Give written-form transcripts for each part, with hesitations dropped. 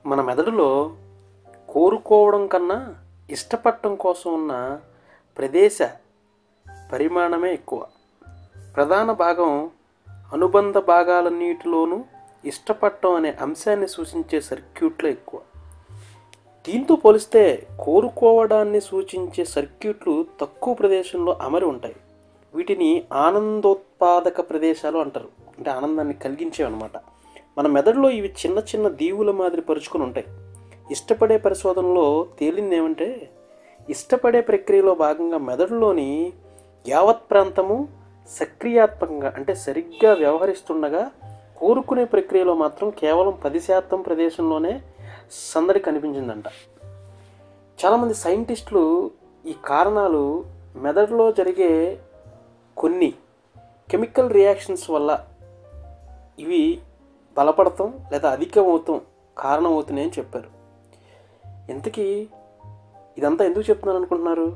మన మెదడులో కోరుకోవడం కన్నా ఇష్టపడటం కోసం ఉన్న ప్రదేశ పరిమాణమే ఎక్కువ. ప్రధాన భాగం అనుబంధ భాగాలన్నిటిలోనూ ఇష్టపడటం అనే అంశాన్ని సూచించే సర్క్యూట్లు ఎక్కువ. దీంతో పోలిస్తే కోరుకోవడాన్ని సూచించే సర్క్యూట్లు తక్కువ ప్రదేశంలో అమరి ఉంటాయి. వీటిని ఆనందోత్పాదక ప్రదేశాలు అంటారు. అంటే ఆనందాన్ని కలిగించేవి అనమాట. మన మెదడులో ఇవి చిన్న చిన్న దీవుల మాదిరి పరుచుకొని ఉంటాయి. ఇష్టపడే పరిశోధనలో తేలింది ఏమంటే, ఇష్టపడే ప్రక్రియలో భాగంగా మెదడులోని యావత్ ప్రాంతము సక్రియాత్మకంగా అంటే సరిగ్గా వ్యవహరిస్తుండగా, కోరుకునే ప్రక్రియలో మాత్రం కేవలం 10% ప్రదేశంలోనే సందడి కనిపించిందంట. చాలామంది సైంటిస్టులు ఈ కారణాలు మెదడులో జరిగే కొన్ని కెమికల్ రియాక్షన్స్ వల్ల ఇవి బలపడటం లేదా అధికమవుతాం కారణమవుతున్నాయని చెప్పారు. ఇంతకీ ఇదంతా ఎందుకు చెప్తున్నాను అనుకుంటున్నారు?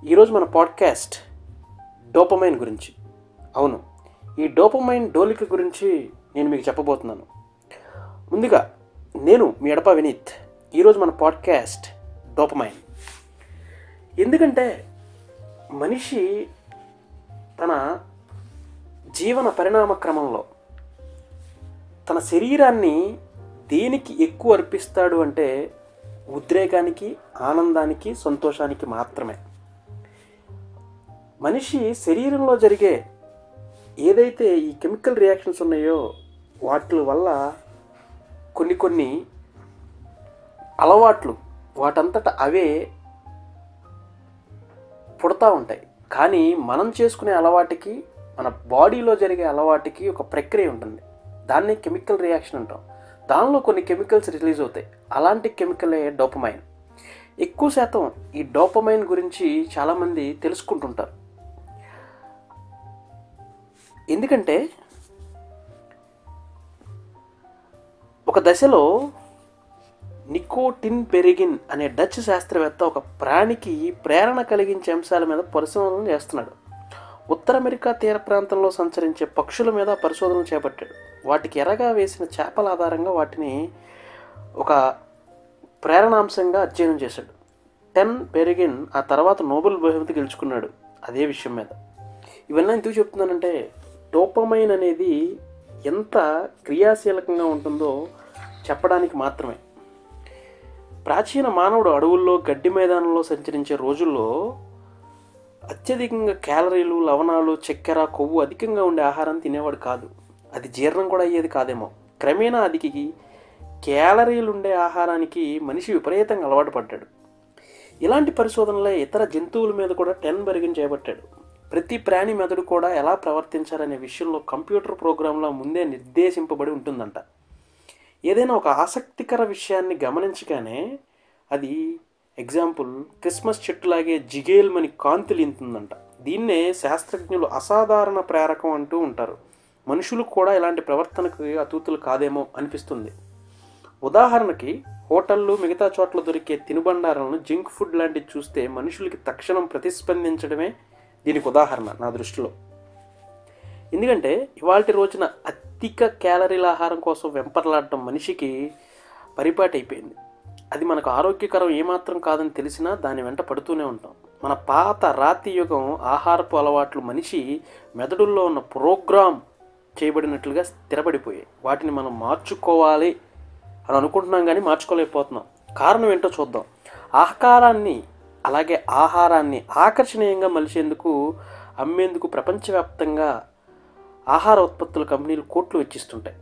ఈరోజు మన పాడ్కాస్ట్ డోపమైన్ గురించి. అవును, ఈ డోపమైన్ డోలిక గురించి నేను మీకు చెప్పబోతున్నాను. ముందుగా నేను మీ ఎడప వినీత్. ఈరోజు మన పాడ్కాస్ట్ డోపమైన్. ఎందుకంటే మనిషి తన జీవన పరిణామ క్రమంలో తన శరీరాన్ని దేనికి ఎక్కువ అర్పిస్తాడు అంటే ఉద్రేకానికి, ఆనందానికి, సంతోషానికి మాత్రమే. మనిషి శరీరంలో జరిగే ఏదైతే ఈ కెమికల్ రియాక్షన్స్ ఉన్నాయో వాటి వల్ల కొన్ని అలవాట్లు వాటంతట అవే పుడతా ఉంటాయి. కానీ మనం చేసుకునే అలవాటుకి, మన బాడీలో జరిగే అలవాటుకి ఒక ప్రక్రియ ఉంటుంది. దాన్ని కెమికల్ రియాక్షన్ అంటాం. దానిలో కొన్ని కెమికల్స్ రిలీజ్ అవుతాయి. అలాంటి కెమికలే డోపమైన్. ఎక్కువ శాతం ఈ డోపమైన్ గురించి చాలామంది తెలుసుకుంటుంటారు. ఎందుకంటే ఒక దశలో నికోటిన్ పెరిగిన్ అనే డచ్ శాస్త్రవేత్త ఒక ప్రాణికి ప్రేరణ కలిగించే అంశాల మీద పరిశోధనలు చేస్తున్నాడు. ఉత్తర అమెరికా తీర ప్రాంతంలో సంచరించే పక్షుల మీద పరిశోధనలు చేపట్టాడు. వాటికి ఎరగా వేసిన చేపల ఆధారంగా వాటిని ఒక ప్రేరణాంశంగా అధ్యయనం చేశాడు. పెరిగిన్ ఆ తర్వాత నోబెల్ బహుమతి గెలుచుకున్నాడు అదే విషయం మీద. ఇవన్నీ ఎందుకు చెప్తున్నానంటే, డోపమైన్ అనేది ఎంత క్రియాశీలకంగా ఉంటుందో చెప్పడానికి మాత్రమే. ప్రాచీన మానవుడు అడవుల్లో, గడ్డి మైదానంలో సంచరించే రోజుల్లో అత్యధికంగా క్యాలరీలు, లవణాలు, చక్కెర, కొవ్వు అధికంగా ఉండే ఆహారం తినేవాడు కాదు. అది జీర్ణం కూడా అయ్యేది కాదేమో. క్రమేణా అదికి క్యాలరీలు ఉండే ఆహారానికి మనిషి విపరీతంగా అలవాటు పడ్డాడు. ఇలాంటి పరిశోధనలే ఇతర జంతువుల మీద కూడా పెరిగిన్ చేపట్టాడు. ప్రతి ప్రాణి మెదడు కూడా ఎలా ప్రవర్తించాలనే విషయంలో కంప్యూటర్ ప్రోగ్రాంలో ముందే నిర్దేశింపబడి ఉంటుందంట. ఏదైనా ఒక ఆసక్తికర విషయాన్ని గమనించగానే అది ఎగ్జాంపుల్ క్రిస్మస్ చెట్టులాగే జిగేల్మని కాంతిలింతుందంట. దీన్నే శాస్త్రజ్ఞులు అసాధారణ ప్రేరకం అంటూ ఉంటారు. మనుషులు కూడా ఇలాంటి ప్రవర్తనకు అతూతులు కాదేమో అనిపిస్తుంది. ఉదాహరణకి హోటళ్ళు, మిగతా చోట్ల దొరికే తినుబండారాలను, జంక్ ఫుడ్ లాంటివి చూస్తే మనుషులకి తక్షణం ప్రతిస్పందించడమే దీనికి ఉదాహరణ నా దృష్టిలో. ఎందుకంటే ఇవాల్టి రోజున అధిక క్యాలరీల ఆహారం కోసం వెంపర్లాడటం మనిషికి పరిపాటి అయిపోయింది. అది మనకు ఆరోగ్యకరం ఏమాత్రం కాదని తెలిసినా దాని వెంట పడుతూనే ఉంటాం. మన పాత రాతి యుగం ఆహారపు అలవాట్లు మనిషి మెదడుల్లో ఉన్న ప్రోగ్రామ్ చేయబడినట్లుగా స్థిరపడిపోయాయి. వాటిని మనం మార్చుకోవాలి అని అనుకుంటున్నాం కానీ మార్చుకోలేకపోతున్నాం. కారణం ఏంటో చూద్దాం. ఆహారాన్ని అలాగే ఆహారాన్ని ఆకర్షణీయంగా మలిచేందుకు, అమ్మేందుకు ప్రపంచవ్యాప్తంగా ఆహార ఉత్పత్తుల కంపెనీలు కోట్లు వెచ్చిస్తుంటాయి.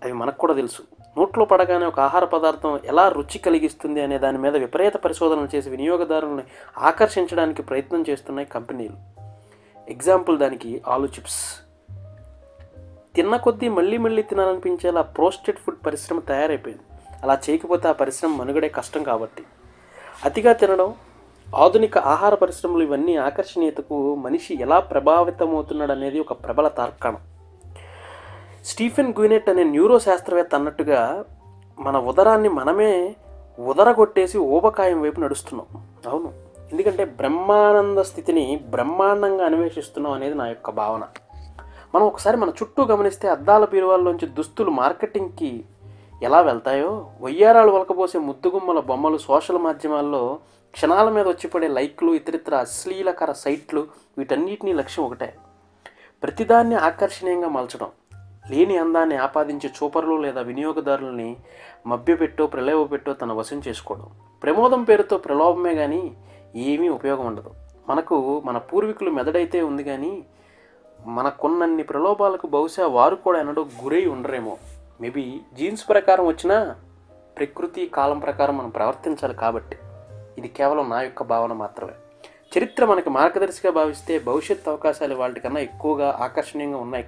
అవి మనకు కూడా తెలుసు. నోట్లో పడగానే ఒక ఆహార పదార్థం ఎలా రుచి కలిగిస్తుంది అనే దాని మీద విపరీత పరిశోధనలు చేసి వినియోగదారులను ఆకర్షించడానికి ప్రయత్నం చేస్తున్నాయి కంపెనీలు. ఎగ్జాంపుల్ దానికి ఆలు చిప్స్. తిన్న కొద్దీ మళ్ళీ మళ్ళీ తినాలనిపించేలా ప్రోస్టెడ్ ఫుడ్ పరిశ్రమ తయారైపోయింది. అలా చేయకపోతే ఆ పరిశ్రమ మనుగడే కష్టం కాబట్టి. అతిగా తినడం, ఆధునిక ఆహార పరిశ్రమలు ఇవన్నీ ఆకర్షణీయతకు మనిషి ఎలా ప్రభావితమవుతున్నాడు అనేది ఒక ప్రబల తార్కాణం. స్టీఫెన్ గ్వినెట్ అనే న్యూరో శాస్త్రవేత్త అన్నట్టుగా మన ఉదరాన్ని మనమే ఉదరగొట్టేసి ఊబకాయం వైపు నడుస్తున్నాం. అవును, ఎందుకంటే బ్రహ్మానంద స్థితిని బ్రహ్మాండంగా అన్వేషిస్తున్నాం అనేది నా యొక్క భావన. మనం ఒకసారి మన చుట్టూ గమనిస్తే అద్దాల బీరువాల్లోంచి దుస్తులు మార్కెటింగ్కి ఎలా వెళ్తాయో, వయ్యారాలు వలకబోసే ముద్దుగుమ్మల బొమ్మలు సోషల్ మాధ్యమాల్లో క్షణాల మీద వచ్చిపడే లైక్లు, ఇతరితర అశ్లీలకర సైట్లు, వీటన్నిటినీ లక్ష్యం ఒకటే: ప్రతిదాన్ని ఆకర్షణీయంగా మలచడం, లేని అందాన్ని ఆపాదించే చూపరులు లేదా వినియోగదారులని మభ్యపెట్టో ప్రలోభపెట్టో తన వశం చేసుకోవడం. ప్రమోదం పేరుతో ప్రలోభమే కానీ ఏమీ ఉపయోగం ఉండదు. మనకు మన పూర్వీకులు మెదడైతే ఉంది కానీ మనకున్నన్ని ప్రలోభాలకు బహుశా వారు కూడా ఎన్నడూ గురై ఉండరేమో. మేబీ జీన్స్ ప్రకారం వచ్చినా ప్రకృతి కాలం ప్రకారం మనం ప్రవర్తించాలి కాబట్టి. ఇది కేవలం నా యొక్క భావన మాత్రమే. చరిత్ర మనకి మార్గదర్శిగా భావిస్తే భవిష్యత్ అవకాశాలు వాటికన్నా ఎక్కువగా ఆకర్షణీయంగా ఉన్నాయి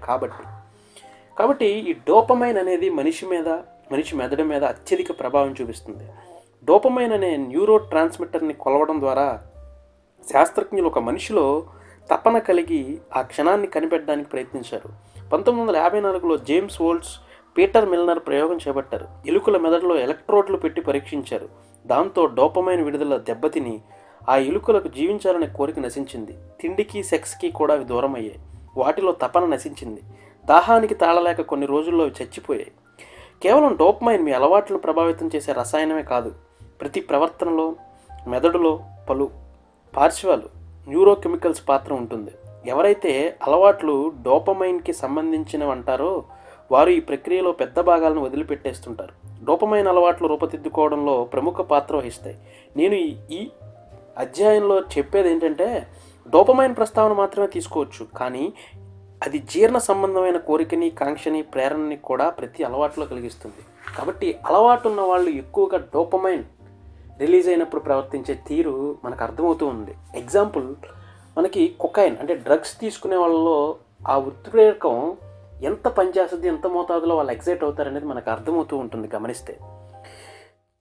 కాబట్టి ఈ డోపమైన్ అనేది మనిషి మెదడు మీద అత్యధిక ప్రభావం చూపిస్తుంది. డోపమైన్ అనే న్యూరో ట్రాన్స్మిటర్ని కొలవడం ద్వారా శాస్త్రజ్ఞులు ఒక మనిషిలో తపన కలిగి ఆ క్షణాన్ని కనిపెట్టడానికి ప్రయత్నించారు. 1954లో జేమ్స్ వోల్ట్స్, పీటర్ మిల్నర్ ప్రయోగం చేపట్టారు. ఎలుకల మెదడులో ఎలక్ట్రోడ్లు పెట్టి పరీక్షించారు. దాంతో డోపమైన్ విడుదల దెబ్బతిని ఆ ఎలుకలకు జీవించాలనే కోరిక నశించింది. తిండికి, సెక్స్కి కూడా అవి దూరం అయ్యాయి. వాటిలో తపన నశించింది. దాహానికి తాళలేక కొన్ని రోజుల్లో అవి చచ్చిపోయాయి. కేవలం డోపమైన్ మీ అలవాట్లను ప్రభావితం చేసే రసాయనమే కాదు. ప్రతి ప్రవర్తనలో మెదడులో పలు పార్శ్వాలు న్యూరోకెమికల్స్ పాత్ర ఉంటుంది. ఎవరైతే అలవాట్లు డోపమైన్కి సంబంధించినవి అంటారో వారు ఈ ప్రక్రియలో పెద్ద భాగాలను వదిలిపెట్టేస్తుంటారు. డోపమైన్ అలవాట్లు రూపుదిద్దుకోవడంలో ప్రముఖ పాత్ర వహిస్తాయి. నేను ఈ అధ్యాయంలో చెప్పేది ఏంటంటే, డోపమైన్ ప్రస్తావన మాత్రమే తీసుకోవచ్చు, కానీ అది జీర్ణ సంబంధమైన కోరికని, కాంక్షని, ప్రేరణని కూడా ప్రతి అలవాటులో కలిగిస్తుంది. కాబట్టి అలవాటు ఉన్న వాళ్ళు ఎక్కువగా డోపమైన్ రిలీజ్ అయినప్పుడు ప్రవర్తించే తీరు మనకు అర్థమవుతూ ఉంది. ఎగ్జాంపుల్, మనకి కొకైన్ అంటే డ్రగ్స్ తీసుకునే వాళ్ళలో ఆ ఉత్ప్రేరకం ఎంత పనిచేస్తుంది, ఎంత మోతాదులో వాళ్ళు ఎగ్జైట్ అవుతారనేది మనకు అర్థమవుతూ ఉంటుంది గమనిస్తే.